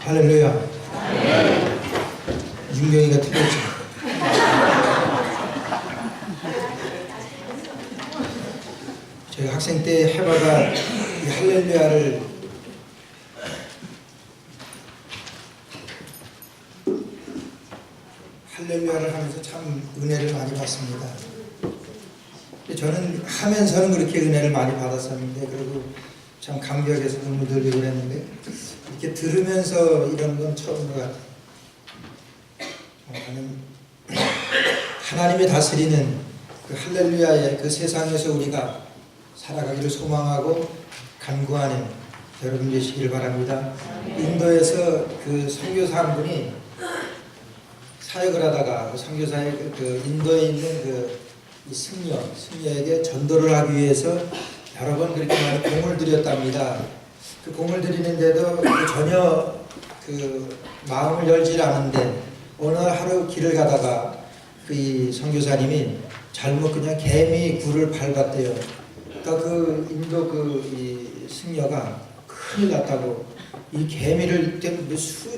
할렐루야. 윤경이가 틀렸죠. 저희 학생 때 해바가 이 할렐루야를 하면서 참 은혜를 많이 받습니다. 저는 하면서는 그렇게 은혜를 많이 받았었는데, 그리고 참 감격해서 눈물 흘리고 그랬는데, 이렇게 들으면서 이런 건 처음인 것 같아요. 하나님이 다스리는 그 할렐루야의 그 세상에서 우리가 살아가기를 소망하고 간구하는 여러분 되시기를 바랍니다. 인도에서 그 선교사 한 분이 사역을 하다가 그 선교사의 그 인도에 있는 그 승려에게 전도를 하기 위해서 여러 번 그렇게 많이 공을 들였답니다. 그 공을 들이는데도 전혀 그 마음을 열질 않은데, 어느 하루 길을 가다가 그 선교사님이 잘못 그냥 개미 굴을 밟았대요. 그러니까 그 인도 이 승려가 큰일 났다고, 이 개미를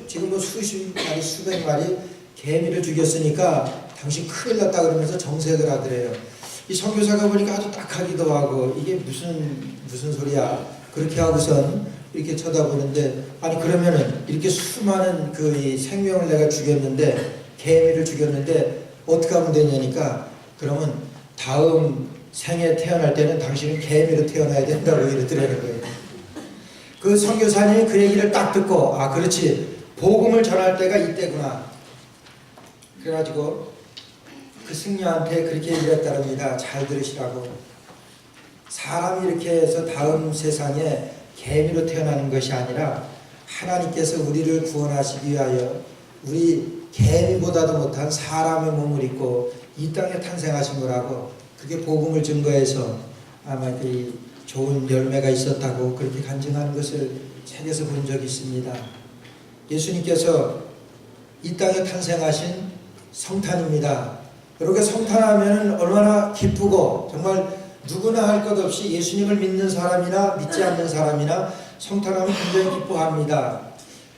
지금 수십 마리 수백 마리 개미를 죽였으니까 당신 큰일 났다 그러면서 정색을 하더래요. 이 선교사가 보니까 아주 딱하기도 하고, 이게 무슨 소리야 그렇게 하고선 이렇게 쳐다보는데, 아니 그러면은 이렇게 수많은 이 생명을 내가 죽였는데, 개미를 죽였는데 어떻게 하면 되냐니까, 그러면 다음 생에 태어날 때는 당신은 개미로 태어나야 된다고 이러더라는 거예요. 그 선교사님이 그 얘기를 딱 듣고, 아 그렇지, 복음을 전할 때가 이때구나. 그래가지고 그 승려한테 그렇게 얘기했다랍니다. 잘 들으시라고. 사람이 이렇게 해서 다음 세상에 개미로 태어나는 것이 아니라, 하나님께서 우리를 구원하시기 위하여 우리 개미보다도 못한 사람의 몸을 입고 이 땅에 탄생하신 거라고, 그게 복음을 증거해서 아마 그 좋은 열매가 있었다고 그렇게 간증하는 것을 책에서 본 적이 있습니다. 예수님께서 이 땅에 탄생하신 성탄입니다. 그렇게 성탄하면 얼마나 기쁘고, 정말 누구나 할 것 없이 예수님을 믿는 사람이나 믿지 않는 사람이나 성탄하면 굉장히 기뻐합니다.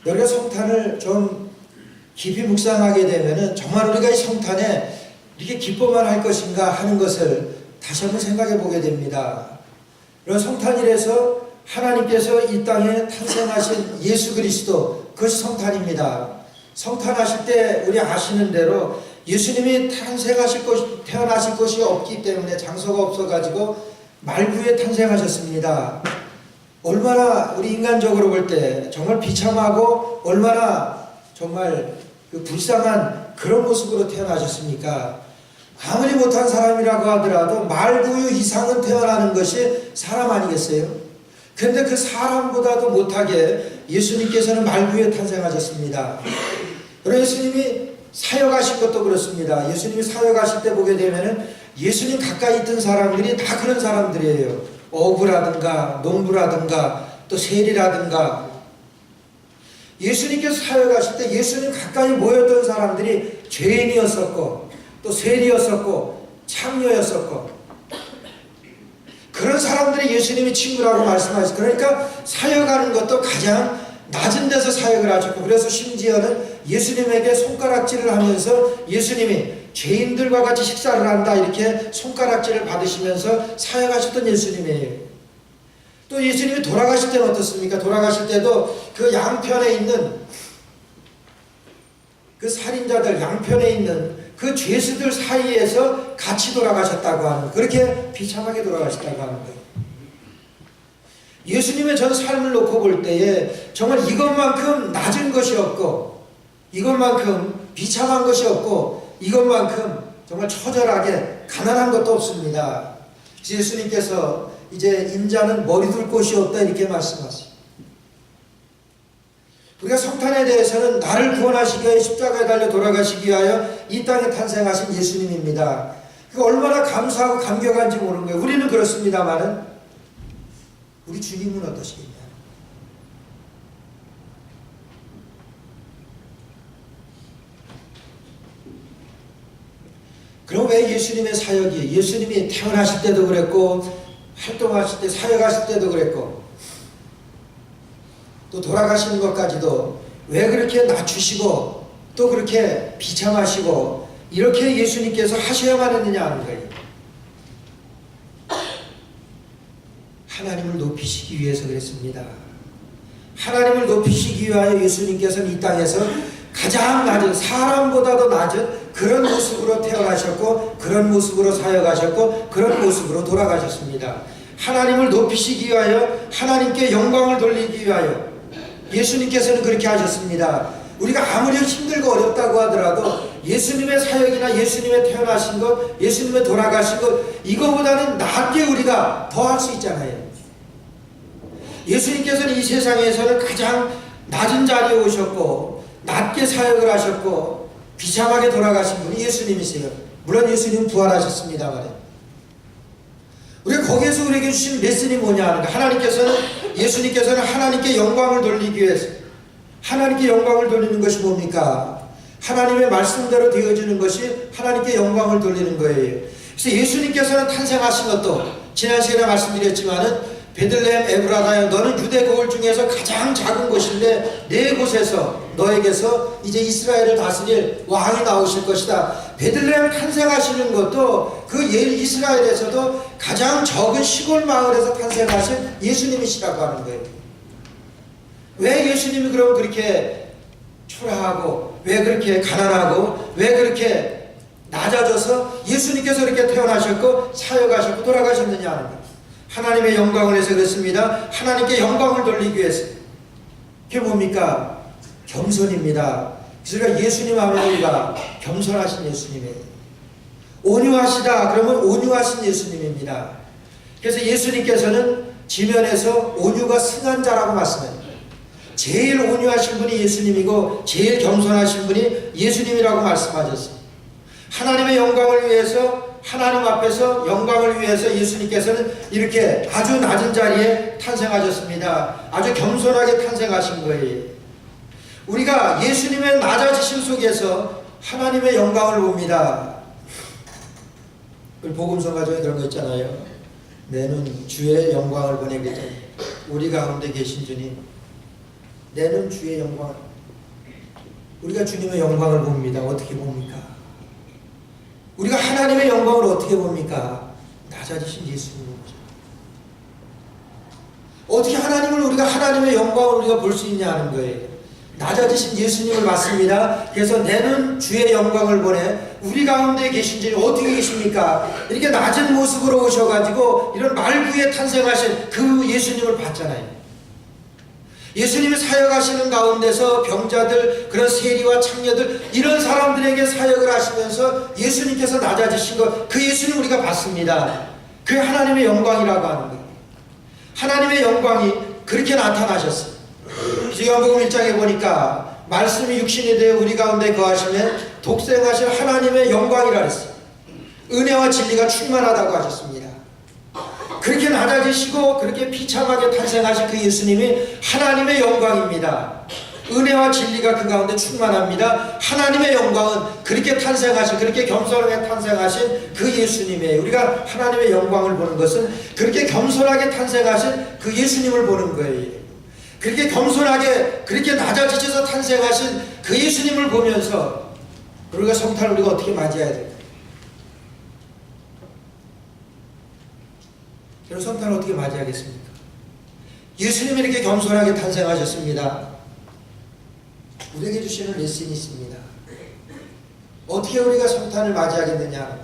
우리가 성탄을 좀 깊이 묵상하게 되면은 정말 우리가 이 성탄에 이렇게 기뻐만 할 것인가 하는 것을 다시 한번 생각해 보게 됩니다. 이런 성탄이라서 하나님께서 이 땅에 탄생하신 예수 그리스도, 그것이 성탄입니다. 성탄하실 때 우리 아시는 대로 예수님이 태어나실 것이 없기 때문에, 장소가 없어가지고 말구에 탄생하셨습니다. 얼마나 우리 인간적으로 볼 때 정말 비참하고 얼마나 정말 그 불쌍한 그런 모습으로 태어나셨습니까? 아무리 못한 사람이라고 하더라도 말구유 이상은 태어나는 것이 사람 아니겠어요? 그런데 그 사람보다도 못하게 예수님께서는 말구에 탄생하셨습니다. 그리고 예수님이 사역하신 것도 그렇습니다. 예수님이 사역하실 때 보게 되면은 예수님 가까이 있던 사람들이 다 그런 사람들이에요. 어부라든가 농부라든가 또 세리라든가. 예수님께서 사역하실 때 예수님 가까이 모였던 사람들이 죄인이었었고, 또 세리였었고, 창녀였었고, 그런 사람들이 예수님이 친구라고 말씀하셨어요. 그러니까 사역하는 것도 가장 낮은 데서 사역을 하셨고, 그래서 심지어는 예수님에게 손가락질을 하면서, 예수님이 죄인들과 같이 식사를 한다 이렇게 손가락질을 받으시면서 사역하셨던 예수님이에요. 또 예수님이 돌아가실 때는 어떻습니까? 돌아가실 때도 그 양편에 있는 그 살인자들, 양편에 있는 그 죄수들 사이에서 같이 돌아가셨다고 하는, 그렇게 비참하게 돌아가셨다고 하는 거예요. 예수님의 전 삶을 놓고 볼 때에 정말 이것만큼 낮은 것이 없고, 이것만큼 비참한 것이 없고, 이것만큼 정말 처절하게 가난한 것도 없습니다. 예수님께서 이제 인자는 머리 둘 곳이 없다 이렇게 말씀하세요. 우리가 성탄에 대해서는 나를 구원하시기 위하여 십자가에 달려 돌아가시기 위하여 이 땅에 탄생하신 예수님입니다. 그 얼마나 감사하고 감격한지 모르는 거예요. 우리는 그렇습니다만은 우리 주님은 어떠시겠냐? 그럼 왜 예수님의 사역이, 예수님이 태어나실 때도 그랬고, 활동하실 때, 사역하실 때도 그랬고, 또 돌아가시는 것까지도 왜 그렇게 낮추시고 또 그렇게 비참하시고 이렇게 예수님께서 하셔야만 했느냐 하는 거예요. 하나님을 높이시기 위해서 그랬습니다. 하나님을 높이시기 위하여 예수님께서는 이 땅에서 가장 낮은, 사람보다도 낮은 그런 모습으로 태어나셨고 그런 모습으로 사역하셨고 그런 모습으로 돌아가셨습니다. 하나님을 높이시기 위하여, 하나님께 영광을 돌리기 위하여 예수님께서는 그렇게 하셨습니다. 우리가 아무리 힘들고 어렵다고 하더라도 예수님의 사역이나 예수님의 태어나신 것, 예수님의 돌아가신 것, 이거보다는 낮게 우리가 더 할 수 있잖아요. 예수님께서는 이 세상에서는 가장 낮은 자리에 오셨고 낮게 사역을 하셨고 비참하게 돌아가신 분이 예수님이세요. 물론 예수님은 부활하셨습니다만 우리가 거기에서 우리에게 주신 레슨이 뭐냐 하는 거, 예수님께서는 하나님께 영광을 돌리기 위해서, 하나님께 영광을 돌리는 것이 뭡니까? 하나님의 말씀대로 되어지는 것이 하나님께 영광을 돌리는 거예요. 그래서 예수님께서는 탄생하신 것도 지난 시간에 말씀드렸지만은 베들레헴 에브라다여, 너는 유대 고을 중에서 가장 작은 곳인데 네 곳에서 너에게서 이제 이스라엘을 다스릴 왕이 나오실 것이다. 베들레헴 탄생하시는 것도 그 이스라엘에서도 가장 적은 시골 마을에서 탄생하신 예수님이시라고 하는 거예요. 왜 예수님이 그럼 그렇게 초라하고, 왜 그렇게 가난하고, 왜 그렇게 낮아져서 예수님께서 이렇게 태어나셨고 사역하셨고 돌아가셨느냐 하는 거예요. 하나님의 영광을 위해서 그렇습니다. 하나님께 영광을 돌리기 위해서. 그게 뭡니까? 겸손입니다. 그래서 예수님 하면 우리가 겸손하신 예수님이에요. 온유하시다 그러면 온유하신 예수님입니다. 그래서 예수님께서는 지면에서 온유가 승한 자라고 말씀합니다. 제일 온유하신 분이 예수님이고 제일 겸손하신 분이 예수님이라고 말씀하셨습니다. 하나님의 영광을 위해서, 하나님 앞에서 영광을 위해서 예수님께서는 이렇게 아주 낮은 자리에 탄생하셨습니다. 아주 겸손하게 탄생하신 거예요. 우리가 예수님의 낮아지심 속에서 하나님의 영광을 봅니다. 복음서 가정에 그런 거 있잖아요. 내는 주의 영광을 보내겠다. 우리 가운데 계신 주님, 내는 주의 영광을, 우리가 주님의 영광을 봅니다. 어떻게 봅니까? 우리가 하나님의 영광을 어떻게 봅니까? 낮아지신 예수님을 보죠. 어떻게 하나님을, 우리가 하나님의 영광을 우리가 볼 수 있냐는 거예요. 낮아지신 예수님을 봤습니다. 그래서 내는 주의 영광을 보내, 우리 가운데 계신 주님 어떻게 계십니까? 이렇게 낮은 모습으로 오셔가지고 이런 말구에 탄생하신 그 예수님을 봤잖아요. 예수님이 사역하시는 가운데서 병자들, 그런 세리와 창녀들, 이런 사람들에게 사역을 하시면서 예수님께서 낮아지신 것, 그 예수님 우리가 봤습니다. 그게 하나님의 영광이라고 하는 거예요. 하나님의 영광이 그렇게 나타나셨어요. 요한복음 1장에 보니까 말씀이 육신이 되어 우리 가운데 거하시면 독생하신 하나님의 영광이라 했어요. 은혜와 진리가 충만하다고 하셨습니다. 그렇게 낮아지시고 그렇게 비참하게 탄생하신 그 예수님이 하나님의 영광입니다. 은혜와 진리가 그 가운데 충만합니다. 하나님의 영광은 그렇게 탄생하신, 그렇게 겸손하게 탄생하신 그 예수님이에요. 우리가 하나님의 영광을 보는 것은 그렇게 겸손하게 탄생하신 그 예수님을 보는 거예요. 그렇게 겸손하게, 그렇게 낮아지셔서 탄생하신 그 예수님을 보면서 우리가 성탄을 우리가 어떻게 맞이해야 될까요? 여러분, 성탄을 어떻게 맞이하겠습니까? 예수님이 이렇게 겸손하게 탄생하셨습니다. 우리에게 주시는 레슨이 있습니다. 어떻게 우리가 성탄을 맞이하겠느냐?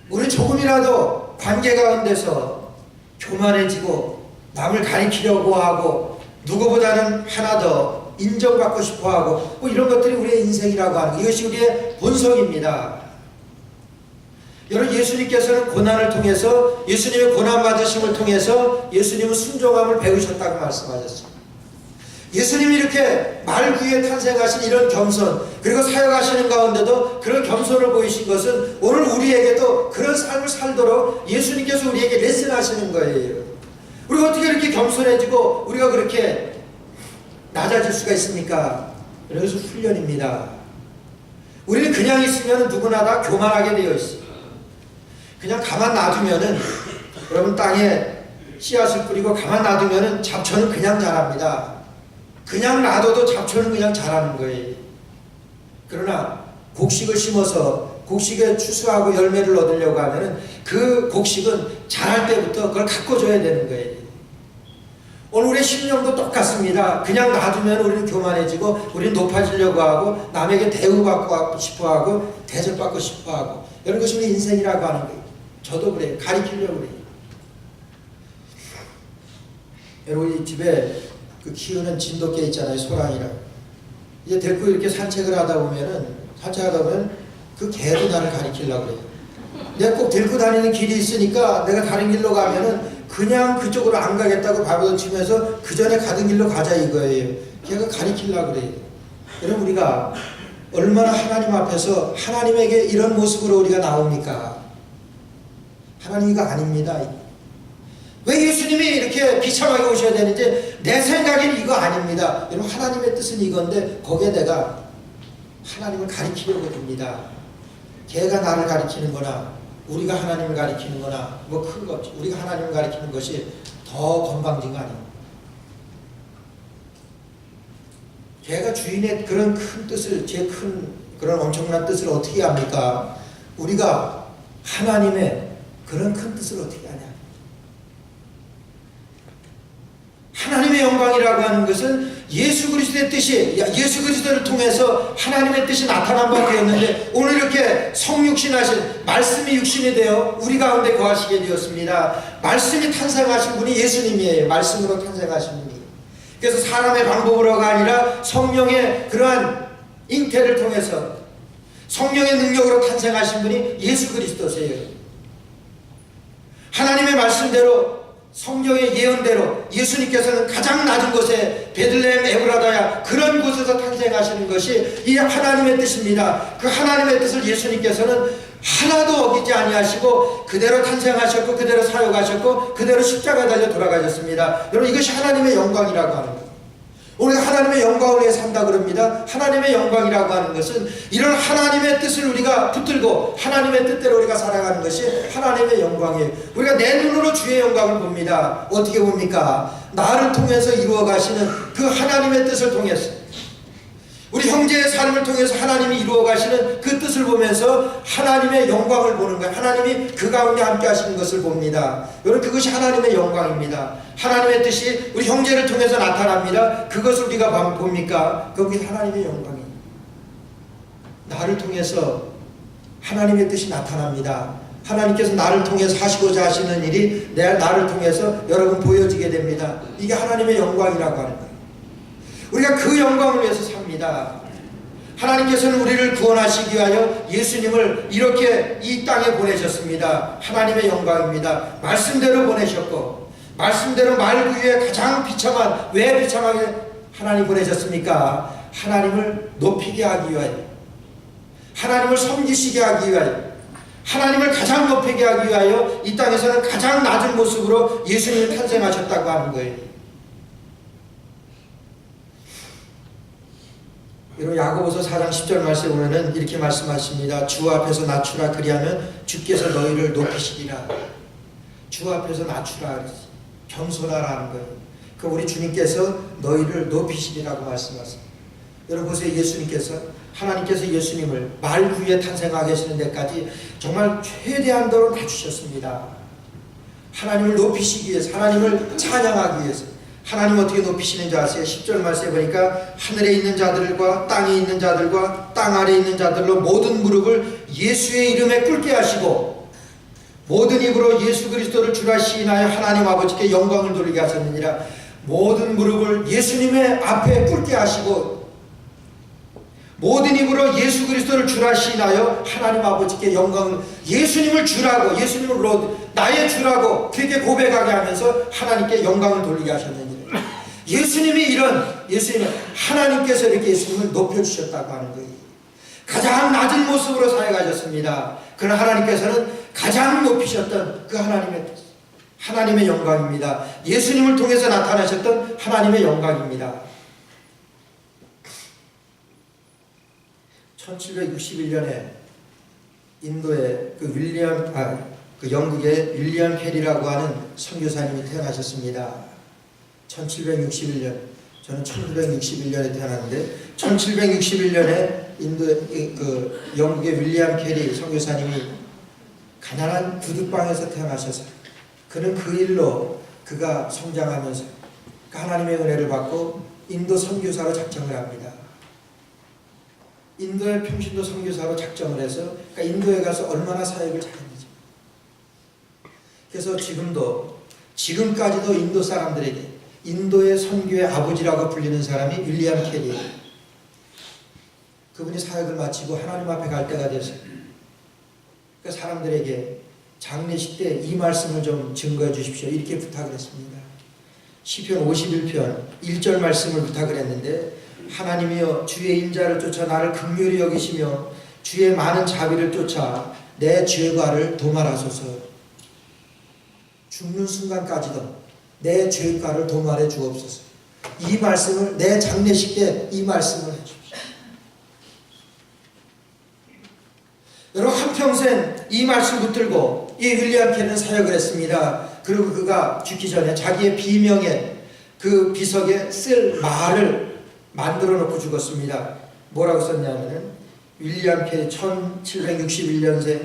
우리 조금이라도 관계 가운데서 교만해지고 남을 가리키려고 하고 누구보다는 하나 더 인정받고 싶어하고 뭐 이런 것들이 우리의 인생이라고 하는, 이것이 우리의 본성입니다. 여러분, 예수님께서는 고난을 통해서, 예수님의 고난받으심을 통해서 예수님은 순종함을 배우셨다고 말씀하셨습니다. 예수님이 이렇게 말구에 탄생하신 이런 겸손, 그리고 사역하시는 가운데도 그런 겸손을 보이신 것은 오늘 우리에게도 그런 삶을 살도록 예수님께서 우리에게 레슨하시는 거예요. 우리가 어떻게 이렇게 겸손해지고 우리가 그렇게 낮아질 수가 있습니까? 그래서 훈련입니다. 우리는 그냥 있으면 누구나 다 교만하게 되어 있어요. 그냥 가만 놔두면은, 여러분 땅에 씨앗을 뿌리고 가만 놔두면은 잡초는 그냥 자랍니다. 그냥 놔둬도 잡초는 그냥 자라는 거예요. 그러나 곡식을 심어서 곡식에 추수하고 열매를 얻으려고 하면은 그 곡식은 자랄 때부터 그걸 가꿔줘야 되는 거예요. 오늘 우리의 심령도 똑같습니다. 그냥 놔두면 우리는 교만해지고 우리는 높아지려고 하고 남에게 대우받고 싶어하고 대접받고 싶어하고 이런 것이 우리 인생이라고 하는 거예요. 저도 그래요. 가리키려고 그래요. 여러분 우리 집에 그 키우는 진돗개 있잖아요. 소랑이랑. 이제 데리고 이렇게 산책을 하다 보면 그 개도 나를 가리키려고 그래요. 내가 꼭 데리고 다니는 길이 있으니까 내가 다른 길로 가면은 그냥 그쪽으로 안 가겠다고 발버둥치면서 그 전에 가던 길로 가자 이거예요. 걔가 가리키려고 그래요. 여러분 우리가 얼마나 하나님 앞에서 하나님에게 이런 모습으로 우리가 나옵니까? 하나님 이거 아닙니다. 왜 예수님이 이렇게 비참하게 오셔야 되는지 내 생각에는 이거 아닙니다. 여러분 하나님의 뜻은 이건데 거기에 내가 하나님을 가리키려고 듭니다. 걔가 나를 가리키는 거나 우리가 하나님을 가리키는 거나 뭐 큰 거 없지. 우리가 하나님을 가리키는 것이 더 건방진 거 아닙니까? 걔가 주인의 그런 큰 뜻을 제 큰 그런 엄청난 뜻을 어떻게 합니까? 우리가 하나님의 그런 큰 뜻을 어떻게 하냐? 하나님의 영광이라고 하는 것은 예수 그리스도의 뜻이 예수 그리스도를 통해서 하나님의 뜻이 나타난 바 되었는데 오늘 이렇게 성육신하신 말씀이 육신이 되어 우리 가운데 거하시게 되었습니다. 말씀이 탄생하신 분이 예수님이에요. 말씀으로 탄생하신 분이. 그래서 사람의 방법으로가 아니라 성령의 그러한 잉태를 통해서 성령의 능력으로 탄생하신 분이 예수 그리스도세요. 하나님의 말씀대로 성경의 예언대로 예수님께서는 가장 낮은 곳에 베들레헴 에브라다야 그런 곳에서 탄생하시는 것이 이 하나님의 뜻입니다. 그 하나님의 뜻을 예수님께서는 하나도 어기지 아니하시고 그대로 탄생하셨고 그대로 사역하셨고 그대로 십자가 달려 돌아가셨습니다. 여러분 이것이 하나님의 영광이라고 하는 거예요. 우리가 하나님의 영광을 위해 산다 그럽니다. 하나님의 영광이라고 하는 것은 이런 하나님의 뜻을 우리가 붙들고 하나님의 뜻대로 우리가 살아가는 것이 하나님의 영광이에요. 우리가 내 눈으로 주의 영광을 봅니다. 어떻게 봅니까? 나를 통해서 이루어 가시는 그 하나님의 뜻을 통해서 우리 형제의 삶을 통해서 하나님이 이루어 가시는 그 뜻을 보면서 하나님의 영광을 보는 거예요. 하나님이 그 가운데 함께 하시는 것을 봅니다. 여러분 그것이 하나님의 영광입니다. 하나님의 뜻이 우리 형제를 통해서 나타납니다. 그것을 우리가 봅니까? 그게 하나님의 영광이에요. 나를 통해서 하나님의 뜻이 나타납니다. 하나님께서 나를 통해서 하시고자 하시는 일이 나를 통해서 여러분 보여지게 됩니다. 이게 하나님의 영광이라고 하는 거예요. 우리가 그 영광을 위해서 삽니다. 하나님께서는 우리를 구원하시기 위하여 예수님을 이렇게 이 땅에 보내셨습니다. 하나님의 영광입니다. 말씀대로 보내셨고 말씀대로 말 위에 가장 비참한 왜 비참하게 하나님 보내셨습니까? 하나님을 높이게 하기 위하여 하나님을 섬기시게 하기 위하여 하나님을 가장 높이게 하기 위하여 이 땅에서는 가장 낮은 모습으로 예수님이 탄생하셨다고 하는 거예요. 여러분 야고보서 4장 10절 말씀에 보면은 이렇게 말씀하십니다. 주 앞에서 낮추라 그리하면 주께서 너희를 높이시리라. 주 앞에서 낮추라 겸손하라는 거예요. 그 우리 주님께서 너희를 높이시리라고 말씀하세요. 여러분 보세요. 예수님께서 하나님께서 예수님을 말 위에 탄생하게 하시는 데까지 정말 최대한도로 낮추셨습니다. 하나님을 높이시기 위해서 하나님을 찬양하기 위해서 하나님 어떻게 높이시는지 아세요? 10절 말씀에 보니까 하늘에 있는 자들과 땅에 있는 자들과 땅 아래에 있는 자들로 모든 무릎을 예수의 이름에 꿇게 하시고 모든 입으로 예수 그리스도를 주라 시인하여 하나님 아버지께 영광을 돌리게 하셨느니라. 모든 무릎을 예수님의 앞에 꿇게 하시고 모든 입으로 예수 그리스도를 주라 시인하여 하나님 아버지께 영광을 예수님을 주라고 예수님을 나의 주라고 그렇게 고백하게 하면서 하나님께 영광을 돌리게 하셨느니라. 예수님이 하나님께서 이렇게 예수님을 높여주셨다고 하는 거예요. 가장 낮은 모습으로 사역하셨습니다. 그러나 하나님께서는 가장 높이셨던 그 하나님의 영광입니다. 예수님을 통해서 나타나셨던 하나님의 영광입니다. 1761년에 인도의 그 영국의 윌리엄 캐리라고 하는 선교사님이 태어나셨습니다. 1761년 저는 1961년에 태어났는데 1761년에 영국의 윌리엄 캐리 선교사님이 가난한 구두방에서 태어나셔서 그는 그 일로 그가 성장하면서 하나님의 은혜를 받고 인도 선교사로 작정을 합니다. 인도의 평신도 선교사로 작정을 해서 그러니까 인도에 가서 얼마나 사역을 잘했는지. 그래서 지금까지도 인도 사람들에게 인도의 선교의 아버지라고 불리는 사람이 윌리엄 캐리예요. 그분이 사역을 마치고 하나님 앞에 갈 때가 돼서 그러니까 사람들에게 장례식 때 이 말씀을 좀 증거해 주십시오. 이렇게 부탁을 했습니다. 시편 51편 1절 말씀을 부탁을 했는데 하나님이여 주의 인자를 쫓아 나를 긍휼히 여기시며 주의 많은 자비를 쫓아 내 죄과를 도말하소서. 죽는 순간까지도 내 죄과를 도말해 주옵소서. 이 말씀을 내 장례식 때 이 말씀을 해주십시오. 여러분 한평생 이 말씀 붙들고 이 윌리엄 캐리는 사역을 했습니다. 그리고 그가 죽기 전에 자기의 비명에 그 비석에 쓸 말을 만들어 놓고 죽었습니다. 뭐라고 썼냐면은 윌리엄 캐리 1761년생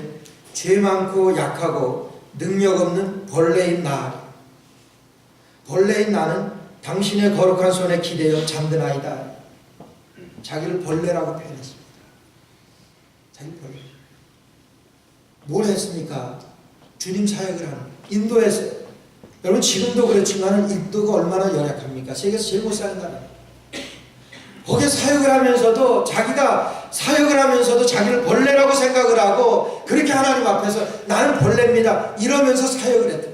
죄 많고 약하고 능력 없는 벌레인 나. 벌레인 나는 당신의 거룩한 손에 기대어 잠드나이다. 자기를 벌레라고 표현했습니다. 자기 벌레. 뭘 했습니까? 주님 사역을 하는 인도에서. 여러분 지금도 그렇지만 인도가 얼마나 연약합니까? 세계에서 제일 못 사는 나라예요. 거기에 사역을 하면서도 자기가 사역을 하면서도 자기를 벌레라고 생각을 하고 그렇게 하나님 앞에서 나는 벌레입니다 이러면서 사역을 했다.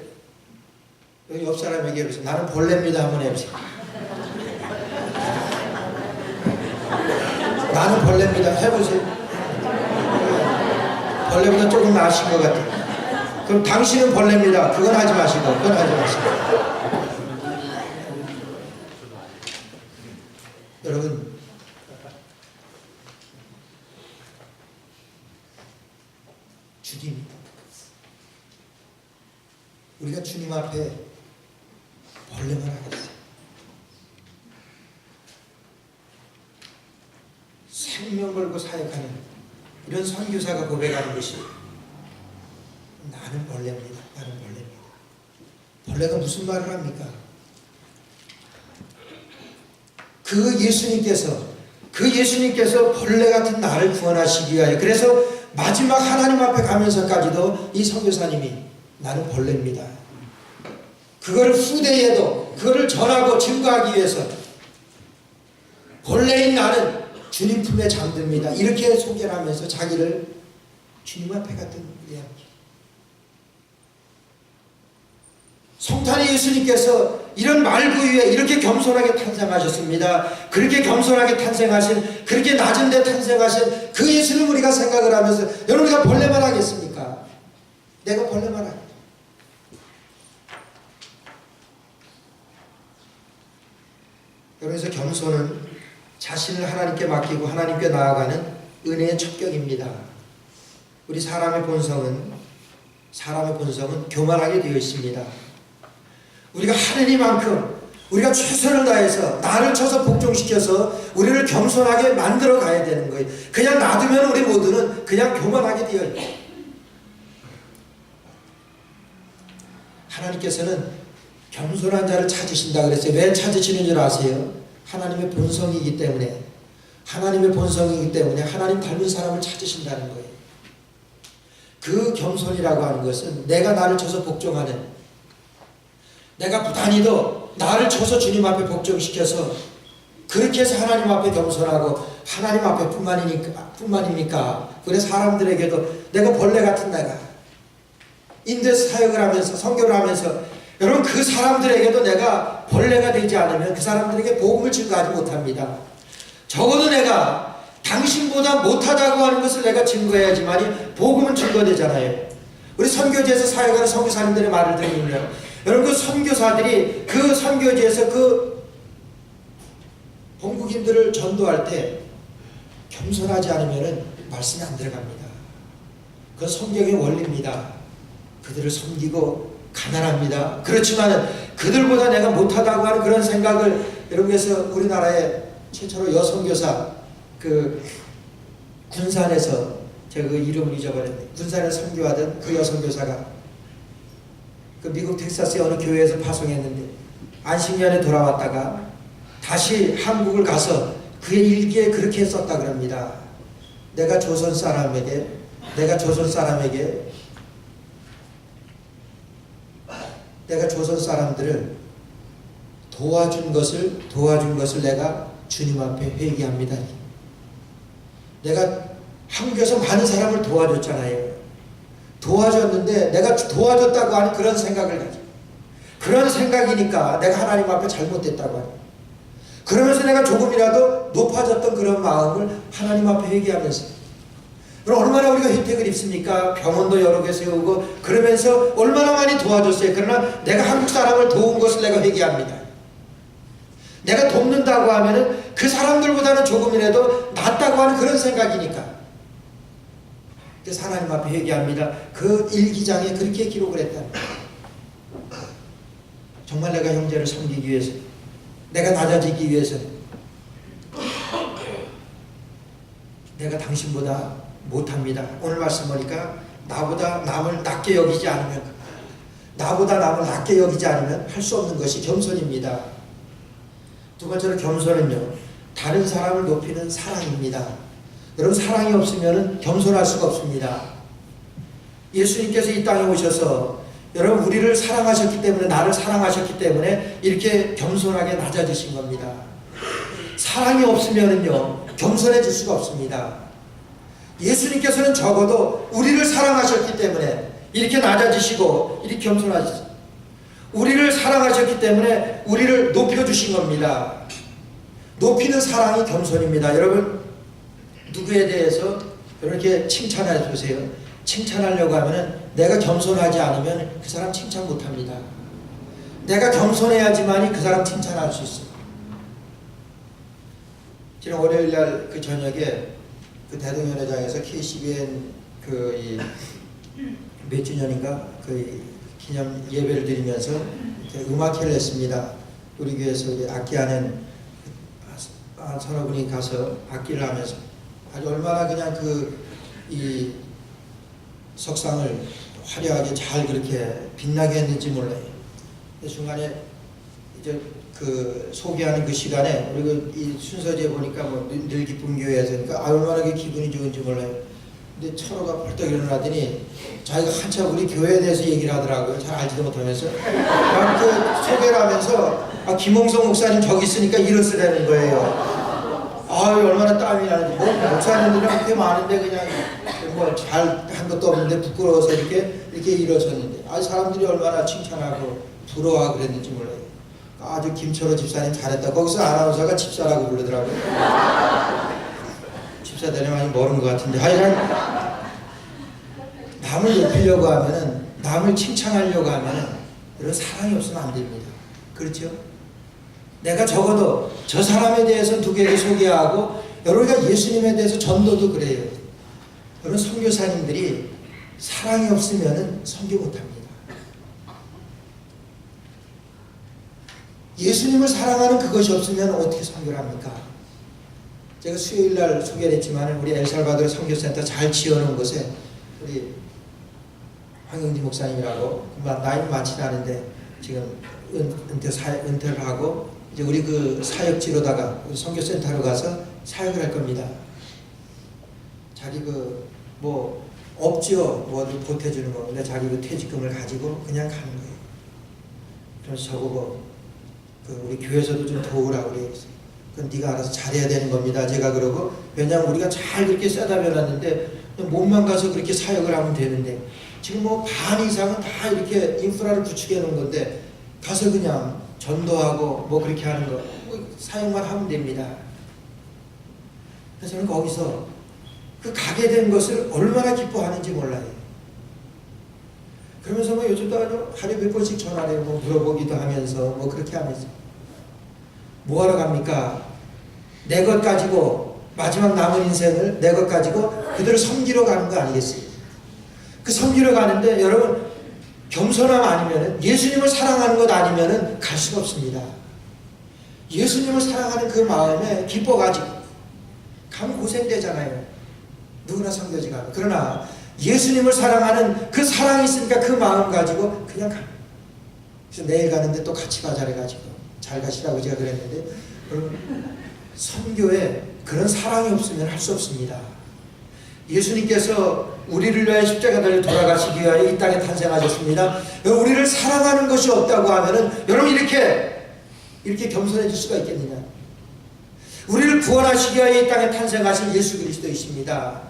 여기 옆 사람에게 그래서 나는 벌레입니다 한번 해보세요. 나는 벌레입니다 해보세요. 벌레보다 조금 나으신 것 같아요. 그럼 당신은 벌레입니다. 그건 하지 마시고 그건 하지 마시고. 여러분 주님 우리가 주님 앞에 벌레만 하겠어요. 생명 걸고 사역하는 이런 선교사가 고백하는 것이 나는 벌레입니다. 나는 벌레입니다. 벌레가 무슨 말을 합니까? 그 예수님께서 벌레 같은 나를 구원하시기 위하여 그래서 마지막 하나님 앞에 가면서까지도 이 선교사님이 나는 벌레입니다. 그거를 후대에도 그거를 전하고 증거하기 위해서 벌레인 나는 주님 품에 잠듭니다. 이렇게 소개를 하면서 자기를 주님 앞에 갔던 이야기. 성탄의 예수님께서 이런 말구 위에 이렇게 겸손하게 탄생하셨습니다. 그렇게 겸손하게 탄생하신 그렇게 낮은 데 탄생하신 그 예수를 우리가 생각을 하면서 여러분 우리가 벌레만 하겠습니까? 내가 벌레만 하겠습니까? 그래서 겸손은 자신을 하나님께 맡기고 하나님께 나아가는 은혜의 첩격입니다. 우리 사람의 본성은 교만하게 되어 있습니다. 우리가 하느니만큼 우리가 최선을 다해서 나를 쳐서 복종시켜서 우리를 겸손하게 만들어 가야 되는 거예요. 그냥 놔두면 우리 모두는 그냥 교만하게 되어 있어요. 하나님께서는 겸손한 자를 찾으신다 그랬어요. 왜 찾으시는 줄 아세요? 하나님의 본성이기 때문에 하나님 닮은 사람을 찾으신다는 거예요. 그 겸손이라고 하는 것은 내가 나를 쳐서 복종하는 내가 부단히도 나를 쳐서 주님 앞에 복종시켜서 그렇게 해서 하나님 앞에 겸손하고 하나님 앞에 뿐만입니까? 그래 사람들에게도 내가 벌레 같은 내가 인도에서 사역을 하면서 선교를 하면서 여러분 그 사람들에게도 내가 벌레가 되지 않으면 그 사람들에게 복음을 증거하지 못합니다. 적어도 내가 당신보다 못하다고 하는 것을 내가 증거해야지만이 복음은 증거되잖아요. 우리 선교지에서 사역하는 선교사님들의 말을 들으면요. 여러분 그 선교사들이 그 선교지에서 그 본국인들을 전도할 때 겸손하지 않으면 말씀이 안 들어갑니다. 그건 성경의 원리입니다. 그들을 섬기고 가난합니다. 그렇지만 그들보다 내가 못하다고 하는 그런 생각을 여러분께서 우리나라의 최초로 여성교사 그 군산에서 제가 그 이름을 잊어버렸는데 군산에 선교하던 그 여성교사가 그 미국 텍사스의 어느 교회에서 파송했는데 안식년에 돌아왔다가 다시 한국을 가서 그의 일기에 그렇게 썼다 그럽니다. 내가 조선 사람들을 도와준 것을 내가 주님 앞에 회개합니다. 내가 한국에서 많은 사람을 도와줬잖아요. 도와줬는데 내가 도와줬다고 하는 그런 생각을 가지고 그런 생각이니까 내가 하나님 앞에 잘못됐다고 하는 그러면서 내가 조금이라도 높아졌던 그런 마음을 하나님 앞에 회개하면서 그럼 얼마나 우리가 혜택을 입습니까? 병원도 여러 개 세우고 그러면서 얼마나 많이 도와줬어요. 그러나 내가 한국 사람을 도운 것을 내가 회개합니다. 내가 돕는다고 하면은 그 사람들보다는 조금이라도 낫다고 하는 그런 생각이니까 그래서 하나님 앞에 회개합니다. 그 일기장에 그렇게 기록을 했다. 정말 내가 형제를 섬기기 위해서 내가 낮아지기 위해서 내가 당신보다 못합니다. 오늘 말씀 보니까 나보다 남을 낮게 여기지 않으면 할 수 없는 것이 겸손입니다. 두 번째로 겸손은요, 다른 사람을 높이는 사랑입니다. 여러분, 사랑이 없으면 겸손할 수가 없습니다. 예수님께서 이 땅에 오셔서 여러분 우리를 사랑하셨기 때문에, 나를 사랑하셨기 때문에 이렇게 겸손하게 낮아지신 겁니다. 사랑이 없으면은요 겸손해질 수가 없습니다. 예수님께서는 적어도 우리를 사랑하셨기 때문에 이렇게 낮아지시고 이렇게 겸손하셨어요. 우리를 사랑하셨기 때문에 우리를 높여주신 겁니다. 높이는 사랑이 겸손입니다. 여러분, 누구에 대해서 이렇게 칭찬해 주세요. 칭찬하려고 하면은 내가 겸손하지 않으면 그 사람 칭찬 못합니다. 내가 겸손해야지만이 그 사람 칭찬할 수 있어요. 지난 월요일날 그 저녁에 그 대동연회장에서 KCBN 몇 주년인가 그 기념 예배를 드리면서 음악회를 했습니다. 우리 교회에서 악기하는 서너 분이 가서 악기를 하면서 아주 얼마나 그냥 이 석상을 화려하게 잘 그렇게 빛나게 했는지 몰라요. 중간에 이제 그 소개하는 그 시간에 우리가 이 순서지에 보니까 늘 기쁜 교회에서니까 얼마나 기분이 좋은지 몰라요. 근데 철호가 벌떡 일어나더니 자기가 한참 우리 교회에 대해서 얘기를 하더라고요. 잘 알지도 못하면서 막 그 소개를 하면서 김홍성 목사님 저기 있으니까 일어서라는 거예요. 아유, 얼마나 땀이 나는지. 목사님들은 그렇게 많은데 그냥 잘 한 것도 없는데 부끄러워서 이렇게 일어섰는데 사람들이 얼마나 칭찬하고 부러워하고 그랬는지 몰라요. 아주 김철호 집사님 잘했다. 거기서 아나운서가 집사라고 부르더라고요. 집사들이 많이 모르는 것 같은데 하여간 남을 높이려고 하면은, 남을 칭찬하려고 하면은 이런 사랑이 없으면 안 됩니다. 그렇죠? 내가 적어도 저 사람에 대해서 누구에게 소개하고, 여러분가 예수님에 대해서 전도도 그래요. 여러분, 선교사님들이 사랑이 없으면 선교 못합니다. 예수님을 사랑하는 그것이 없으면 어떻게 선교를 합니까? 제가 수요일날 소개를 했지만 우리 엘살바도르 선교센터 잘 지어놓은 곳에 우리 황영지 목사님이라고 나이는 많지는 않은데 지금 은퇴를 하고 이제 우리 그 사역지로다가 우리 선교센터로 가서 사역을 할 겁니다. 자기 없지요. 보태주는 거. 근데 자기 퇴직금을 가지고 그냥 가는 거예요. 그래서 저보고 우리 교회에서도 좀 도우라고 그래요. 그건 네가 알아서 잘해야 되는 겁니다. 제가 그러고, 왜냐하면 우리가 잘 그렇게 세다변놨는데 몸만 가서 그렇게 사역을 하면 되는데 지금 반 이상은 다 이렇게 인프라를 구축해 놓은 건데 가서 그냥 전도하고 그렇게 하는 거 사역만 하면 됩니다. 그래서 저는 거기서 그 가게 된 것을 얼마나 기뻐하는지 몰라요. 그러면서 요즘도 아주 하루에 몇 번씩 전화를 물어보기도 하면서 그렇게 하면서 뭐하러 갑니까? 내 것 가지고 마지막 남은 인생을 내 것 가지고 그들을 섬기러 가는 거 아니겠어요? 그 섬기러 가는데 여러분 겸손함 아니면은, 예수님을 사랑하는 것 아니면은 갈 수가 없습니다. 예수님을 사랑하는 그 마음에 기뻐가지고 가면 고생되잖아요. 누구나 성교지가. 그러나 예수님을 사랑하는 그 사랑이 있으니까 그 마음 가지고 그냥 가. 그래서 내일 가는데 또 같이 가자 해가지고 잘 가시라고 제가 그랬는데, 선교에 그런 사랑이 없으면 할 수 없습니다. 예수님께서 우리를 위하여 십자가 달려 돌아가시기 위하여 이 땅에 탄생하셨습니다. 우리를 사랑하는 것이 없다고 하면은 여러분 이렇게 겸손해질 수가 있겠느냐? 우리를 구원하시기 위하여 이 땅에 탄생하신 예수 그리스도이십니다.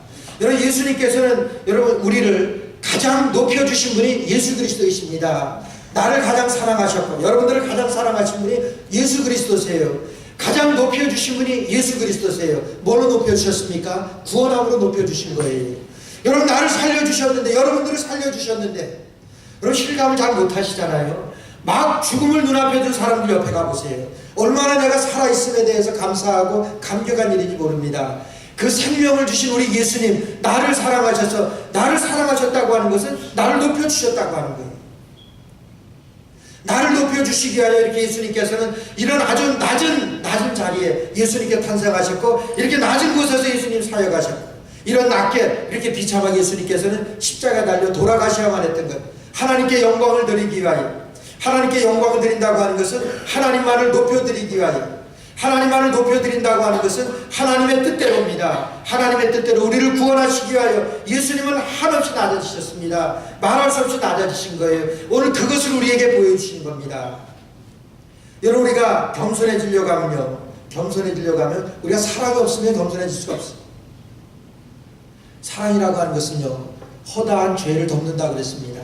여러분, 예수님께서는 여러분 우리를 가장 높여주신 분이 예수 그리스도이십니다. 나를 가장 사랑하셨고 여러분들을 가장 사랑하신 분이 예수 그리스도세요. 가장 높여주신 분이 예수 그리스도세요. 뭘로 높여주셨습니까? 구원함으로 높여주신 거예요. 여러분, 나를 살려주셨는데, 여러분들을 살려주셨는데, 여러분 실감을 잘 못하시잖아요. 막 죽음을 눈앞에 둔 사람들 옆에 가보세요. 얼마나 내가 살아있음에 대해서 감사하고 감격한 일인지 모릅니다. 그 생명을 주신 우리 예수님, 나를 사랑하셔서, 나를 사랑하셨다고 하는 것은 나를 높여주셨다고 하는 거예요. 나를 높여주시기 위하여 이렇게 예수님께서는 이런 아주 낮은 자리에 예수님께 탄생하셨고, 이렇게 낮은 곳에서 예수님 사역하셨고, 이런 낮게 이렇게 비참하게 예수님께서는 십자가에 달려 돌아가셔야만 했던 것. 하나님께 영광을 드리기 위하여, 하나님께 영광을 드린다고 하는 것은 하나님만을 높여드리기 위하여, 하나님만을 높여드린다고 하는 것은 하나님의 뜻대로입니다. 하나님의 뜻대로 우리를 구원하시기 위하여 예수님은 한없이 낮아지셨습니다. 말할 수 없이 낮아지신 거예요. 오늘 그것을 우리에게 보여주신 겁니다. 여러분, 우리가 겸손해지려고 하면 우리가 사랑이 없으면 겸손해질 수가 없어요. 사랑이라고 하는 것은요, 허다한 죄를 덮는다고 그랬습니다.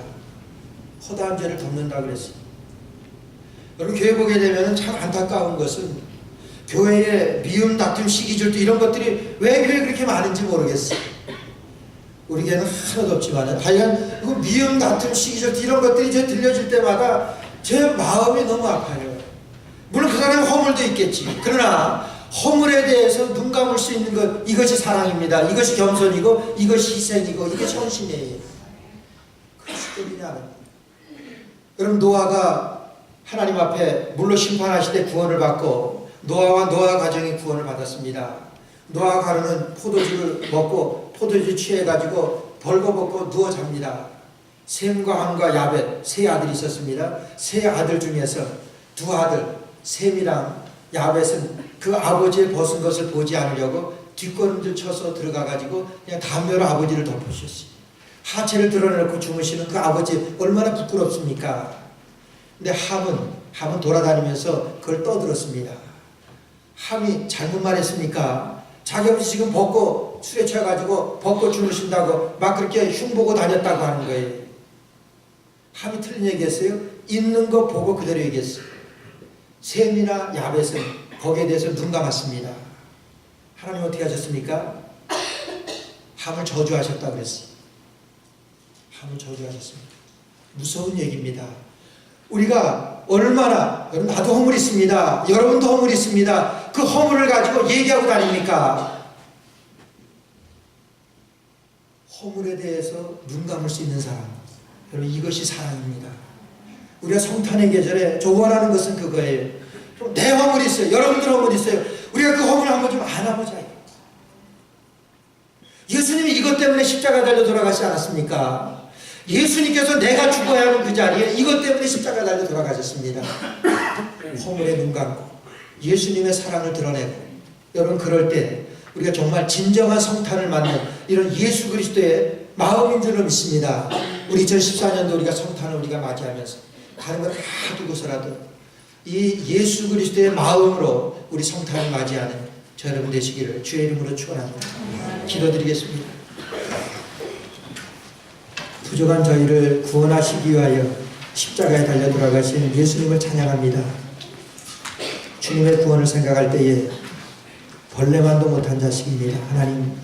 허다한 죄를 덮는다고 그랬어요. 여러분, 교회 보게 되면 참 안타까운 것은 교회에 미움, 다툼, 시기, 질투 이런 것들이 왜 교회에 그렇게 많은지 모르겠어요. 우리 교회는 하나도 없지만 하여간 그 미움, 다툼, 시기, 질투 이런 것들이 제 들려질 때마다 제 마음이 너무 아파요. 물론 그 사람은 허물도 있겠지. 그러나 허물에 대해서 눈 감을 수 있는 것, 이것이 사랑입니다. 이것이 겸손이고 이것이 희생이고 이것이 헌신이에요. 그것이 때리냐. 여러분, 노아가 하나님 앞에 물로 심판하실 때 구원을 받고 노아와 노아 가정이 구원을 받았습니다. 노아 가루는 포도주를 먹고 포도주 취해가지고 벌거벗고 누워 잡니다. 셈과 함과 야벳 세 아들이 있었습니다. 세 아들 중에서 두 아들 셈이랑 야벳은 그 아버지의 벗은 것을 보지 않으려고 뒷걸음질 쳐서 들어가가지고 그냥 담요로 아버지를 덮으셨어요. 하체를 드러내놓고 주무시는 그 아버지 얼마나 부끄럽습니까? 근데 함은 돌아다니면서 그걸 떠들었습니다. 함이 잘못 말했습니까? 자기 아버지 지금 벗고 술에 취해가지고 벗고 주무신다고 막 그렇게 흉보고 다녔다고 하는 거예요. 함이 틀린 얘기했어요? 있는 거 보고 그대로 얘기했어요. 셈이나 야벳은 거기에 대해서 눈 감았습니다. 하나님 어떻게 하셨습니까? 함을 저주하셨다고 그랬어요. 함을 저주하셨습니다. 무서운 얘기입니다. 우리가 얼마나, 나도 허물이 있습니다. 여러분도 허물이 있습니다. 그 허물을 가지고 얘기하고 다닙니까? 허물에 대해서 눈 감을 수 있는 사람, 여러분, 이것이 사랑입니다. 우리가 성탄의 계절에 조언하는 것은 그거예요. 내 허물이 있어요. 여러분들 허물이 있어요. 우리가 그 허물을 한번 좀 안아보자. 예수님이 이것 때문에 십자가 달려 돌아가시지 않았습니까? 예수님께서 내가 죽어야 하는 그 자리에 이것 때문에 십자가 달려 돌아가셨습니다. 허물에 눈 감고 예수님의 사랑을 드러내고, 여러분, 그럴 때 우리가 정말 진정한 성탄을 맞는 이런 예수 그리스도의 마음인 줄로 믿습니다. 우리 2014년도 우리가 성탄을 우리가 맞이하면서 다른 거 다 두고서라도 이 예수 그리스도의 마음으로 우리 성탄을 맞이하는 저 여러분 되시기를 주의 이름으로 축원합니다. 기도드리겠습니다. 부족한 저희를 구원하시기 위하여 십자가에 달려 돌아가신 예수님을 찬양합니다. 주님의 구원을 생각할 때에 벌레만도 못한 자식입니다. 하나님,